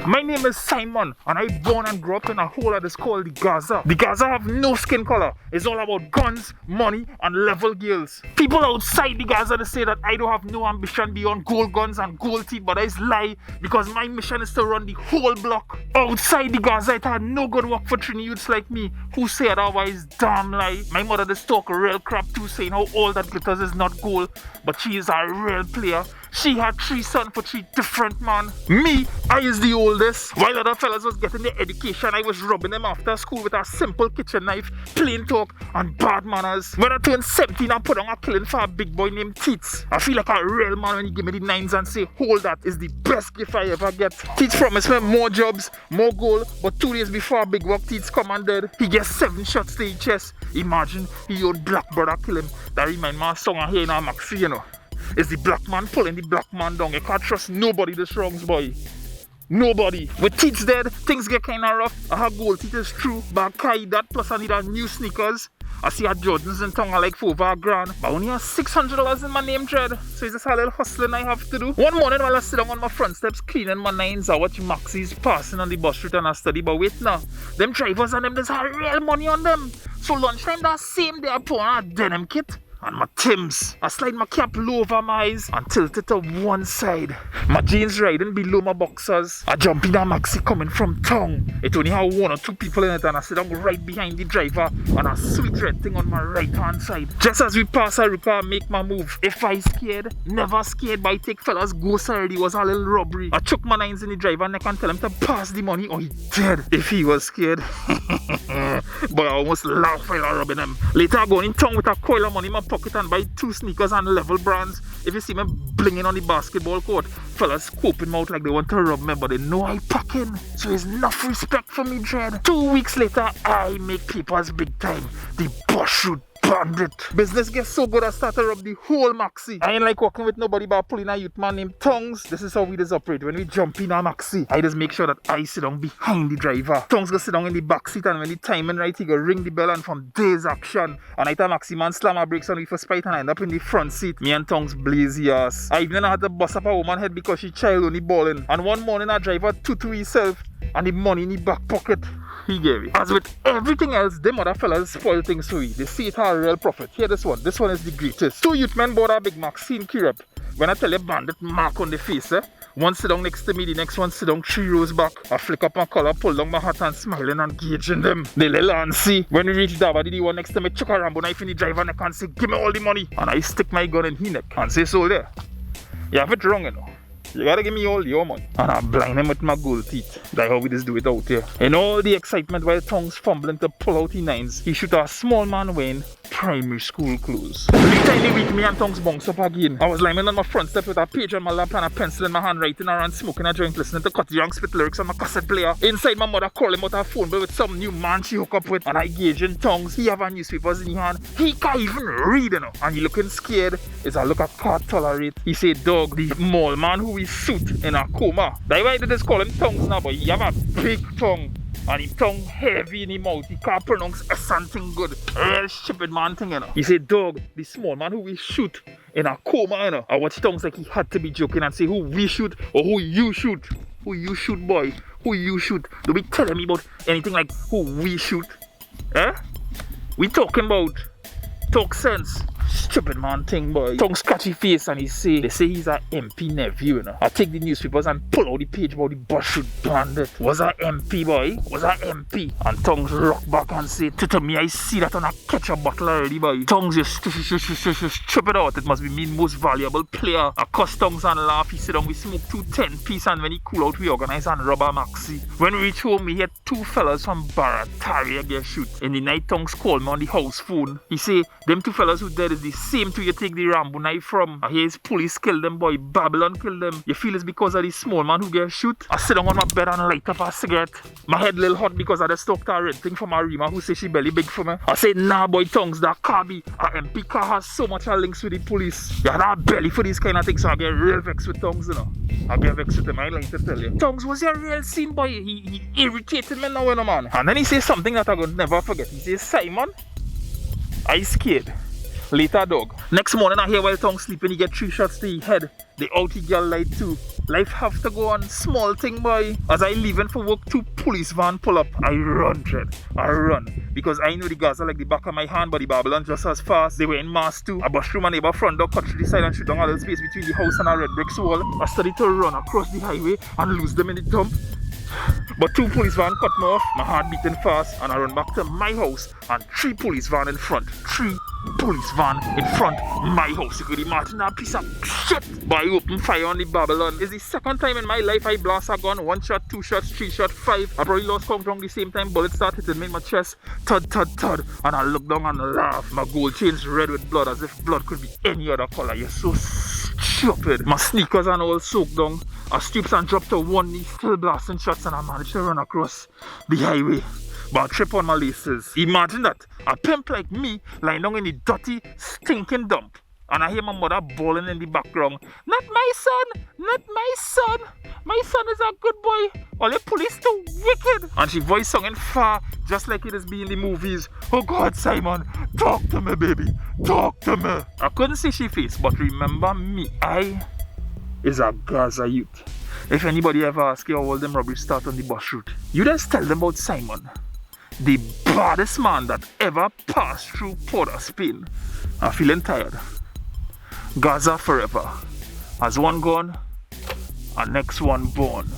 My name is Simon, and I born and grew up in a hole that is called the Gaza. The Gaza have no skin color. It's all about guns, money, and level girls. People outside the Gaza they say that I don't have no ambition beyond gold guns and gold teeth, but that's lie because my mission is to run the whole block. Outside the Gaza, it had no good work for Trini youths like me who say otherwise. Damn lie. My mother just talk real crap too, saying how all that glitters is not gold, but she is a real player. She had 3 sons for 3 different men. Me, I is the oldest. While other fellas was getting their education, I was robbing them after school with a simple kitchen knife, plain talk, and bad manners. When I turned 17, I put on a killing for a big boy named Teets. I feel like a real man when he give me the 9s and say, hold that is the best gift I ever get. Teets promised me more jobs, more gold, but 2 days before big work Teets come and dead, he gets 7 shots to his chest. Imagine he own black brother kill him. That remind me of a song I hear in our Maxi, you know. It's the black man pulling the black man down. You can't trust nobody this wrongs, boy. Nobody. With Teets dead, things get kinda rough. I have gold teeth is true, but I carry that plus I need a new sneakers. I see a Jordans in town I like for over $1,000, but I only have $600 in my name dread. So it's just a little hustling I have to do. One morning while I sit down on my front steps cleaning my 9s, I watch Maxis passing on the bus route and I study, but wait now. Them drivers and them there's a real money on them. So lunchtime that same day I put on a denim kit and my Timbs. I slide my cap low over my eyes and tilt it to one side. My jeans riding below my boxers. I jump in a Maxi coming from town. It only had 1 or 2 people in it and I sit down right behind the driver and a sweet red thing on my right hand side. Just as we pass a roof, I make my move. If I scared, never scared, but I take fellas go already was a little robbery. I chuck my 9s in the driver neck and tell him to pass the money or he dead if he was scared. But I almost laugh while I robbing him. Later I go in town with a coil of money in my pocket and buy 2 sneakers and level brands. If you see me blinging on the basketball court, fellas scoping me out like they want to rob me, but they know I packing. So there's enough respect for me, dread. 2 weeks later, I make papers big time. The Bush Root bandit. Business gets so good I start to rob the whole Maxi. I ain't like working with nobody but pulling a youth man named Tongues. This is how we just operate. When we jump in a Maxi, I just make sure that I sit down behind the driver. Tongues go sit down in the back seat and when the timing right, he go ring the bell and from days action. And I tell Maxi man slam our brakes on me for spite and I end up in the front seat. Me and Tongues blaze ass. I even had to bust up a woman head because she child only balling. And one morning a driver to himself and the money in the back pocket he gave it. As with everything else, them other fellas spoil things for you. They see it a real profit. Here this one is the greatest. 2 youth men bought a big Maxi in Kirep. When I tell you bandit mark on the face, one sit down next to me, the next one sit down 3 rows back. I flick up my collar, pull down my hat and smiling and gauging them. They little antsy. When we reach Davadi, the one next to me chuck a Rambo knife in the driver neck and say, give me all the money. And I stick my gun in his neck and say, so there. You have it wrong, you know. You gotta give me all your money. And I blind him with my gold teeth. That's how we just do it out here. In all the excitement while Tongues fumbling to pull out his 9s, he shoot a small man wearing primary school clothes. Later in the week, me and Tongues bounce up again. I was lying on my front step with a page on my lap and a pencil in my hand, writing around smoking a joint, listening to Cutty Young spit lyrics on my cassette player. Inside, my mother calling out her phone bill with some new man she hook up with. And I gauge in Tongues. He have a newspapers in his hand. He can't even read, you know. And he looking scared. Is I look at can't tolerate. He say, dog, the mall man who we shoot in a coma. That's why they just call him Tongues now, but he have a big tongue. And his tongue heavy in his mouth. He can't pronounce a something good. Real stupid man thing, you know. He said, dog, the small man who we shoot in a coma, you know. I watch Tongues like he had to be joking and say who we shoot or who you shoot. Who you shoot, boy. Who you shoot. Don't be telling me about anything like who we shoot. Eh? We talking about talk sense. Stupid man thing, boy. Tongue scratchy face and they say he's a MP nephew, you know. I take the newspapers and pull out the page about the Bush Root bandit. Was a MP, boy. Was a MP. And Tongues rock back and say, to me, I see that on a ketchup bottle already, boy. Tongues just strip it out. It must be me most valuable player. I cuss Tongues and laugh. He sit down, we smoke 2 10-piece and when he cool out, we organize and rob a Maxi. When we reach home, we hear 2 fellas from Barataria get shoot. In the night, Tongues called me on the house phone. He say, them 2 fellas who dead is the same 2 you take the Rambo knife from. I hear his police kill them, boy. Babylon kill them. You feel it's because of the small man who get shoot? I sit down on my bed and light up a cigarette. My head little hot because I just talked to a red thing from Arima who say she belly big for me. I say, nah, boy, Tongues, that car be. A MP car has so much links with the police. You had a belly for these kind of things, so I get real vexed with Tongues, you know. I get vexed with him, I like to tell you. Tongues was your real scene, boy. He irritated me now, you know, man. And then he says something that I'm going to never forget. He says, Simon, I scared. Later, dog. Next morning, I hear while Tongue sleeping, he get 3 shots to his head. The outie girl lied too. Life have to go on. Small thing, boy. As I leaving for work, 2 police van pull up. I run, Dread. I run. Because I know the Gaza like the back of my hand, but the Babylon just as fast. They were in mass too. I bust through my neighbor front door, cut through the side and shoot down a little space between the house and a red bricks wall. I started to run across the highway and lose them in the dump. But 2 police van cut me off, my heart beating fast, and I run back to my house and 3 police van in front. 3 police van in front my house. You could imagine that piece of shit. But I open fire on the Babylon. It's the second time in my life I blast a gun. 1 shot, 2 shots, 3 shots, 5. I probably lost count wrong the same time. Bullets start hitting me in my chest. Thud, thud, thud. And I look down and laugh. My gold chain's red with blood as if blood could be any other color. You're so stupid. My sneakers and all soaked down. I stoops and dropped to 1 knee, still blasting shots, and I managed to run across the highway. But I trip on my laces. Imagine that. A pimp like me lying down in the dirty, stinking dump. And I hear my mother bawling in the background. Not my son! Not my son! My son is a good boy! All the police too wicked! And she voice singing far, just like it is being in the movies. Oh God, Simon, talk to me, baby. Talk to me. I couldn't see she face, but remember me. I is a Gaza youth. If anybody ever asks you how all them robberies start on the bus route, you just tell them about Simon, the baddest man that ever passed through Port of Spain. I'm feeling tired. Gaza forever. As one gone, and next one born.